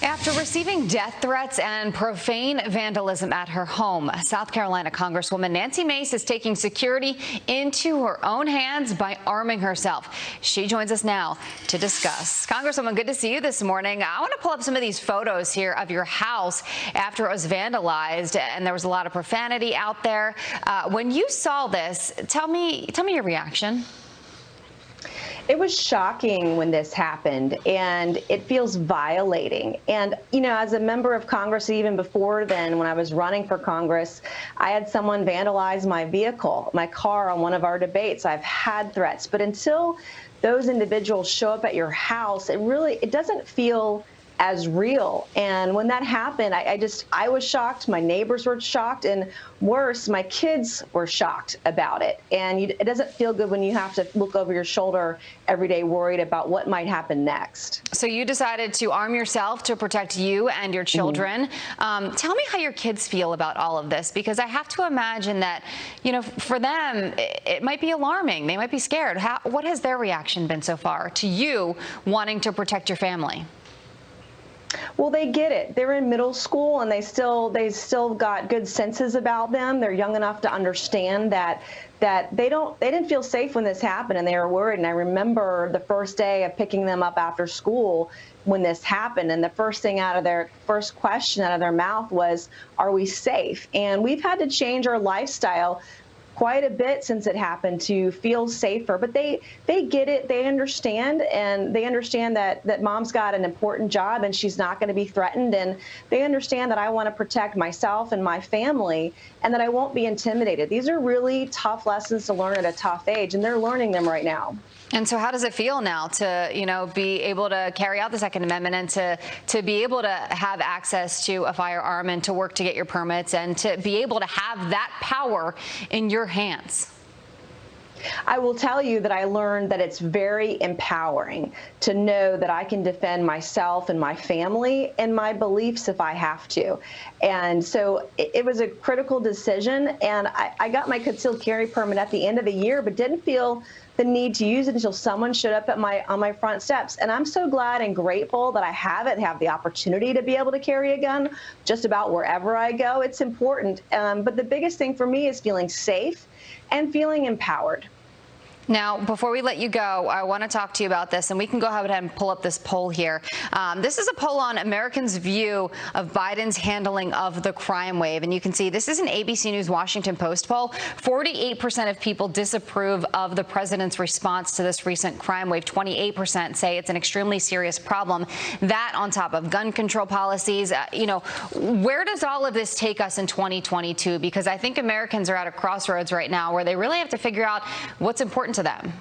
After receiving death threats and profane vandalism at her home, South Carolina Congresswoman Nancy Mace is taking security into her own hands by arming herself. She joins us now to discuss. Congresswoman, good to see you this morning. I want to pull up some of these photos here of your house after it was vandalized, and there was a lot of profanity out there. When you saw this, tell me your reaction. It was shocking when this happened, and it feels violating. And, you know, as a member of Congress, even before then, when I was running for Congress, I had someone vandalize my vehicle, my car on one of our debates. I've had threats. But until those individuals show up at your house, it doesn't feel as real. And when that happened, I was shocked. My neighbors were shocked, and worse, my kids were shocked about it. And it doesn't feel good when you have to look over your shoulder every day worried about what might happen next. So you decided to arm yourself to protect you and your children. Tell me how your kids feel about all of this, because I have to imagine that, you know, for them, it might be alarming. They might be scared. What has their reaction been so far to you wanting to protect your family? Well, they get it. They're in middle school, and they still got good senses about them. They're young enough to understand that they didn't feel safe when this happened, and they were worried. And I remember the first day of picking them up after school when this happened, and the first question out of their mouth was, "Are we safe?" And we've had to change our lifestyle quite a bit since it happened to feel safer. But they get it, they understand, and they understand that mom's got an important job and she's not going to be threatened, and they understand that I want to protect myself and my family and that I won't be intimidated. These are really tough lessons to learn at a tough age, and they're learning them right now. And so how does it feel now to, you know, be able to carry out the Second Amendment and to be able to have access to a firearm and to work to get your permits and to be able to have that power in your hands? I will tell you that I learned that it's very empowering to know that I can defend myself and my family and my beliefs if I have to. And so it was a critical decision, and I got my concealed carry permit at the end of the year, but didn't feel the need to use it until someone showed up at on my front steps. And I'm so glad and grateful that I have the opportunity to be able to carry a gun just about wherever I go. It's important. But the biggest thing for me is feeling safe and feeling empowered. Now, before we let you go, I want to talk to you about this, and we can go ahead and pull up this poll here. This is a poll on Americans' view of Biden's handling of the crime wave. And you can see this is an ABC News Washington Post poll. 48% of people disapprove of the president's response to this recent crime wave. 28% say it's an extremely serious problem. That on top of gun control policies. You know, where does all of this take us in 2022? Because I think Americans are at a crossroads right now where they really have to figure out what's important to them.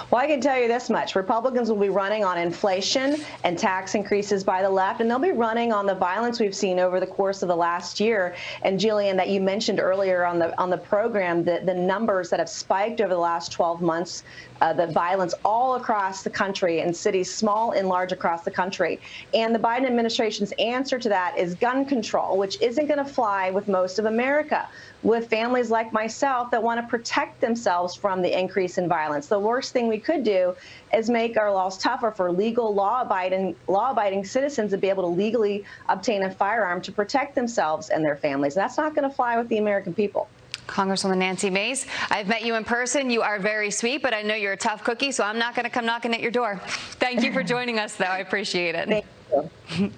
Well, I can tell you this much. Republicans will be running on inflation and tax increases by the left, and they'll be running on the violence we've seen over the course of the last year. And Jillian, that you mentioned earlier on the program, the numbers that have spiked over the last 12 months, the violence all across the country in cities small and large across the country. And the Biden administration's answer to that is gun control, which isn't going to fly with most of America, with families like myself that want to protect themselves from the increase in violence. The worst thing we could do is make our laws tougher for legal law-abiding citizens to be able to legally obtain a firearm to protect themselves and their families. That's not going to fly with the American people. Congresswoman Nancy Mace, I've met you in person. You are very sweet, but I know you're a tough cookie, so I'm not going to come knocking at your door. Thank you for joining us, though. I appreciate it. Thank you.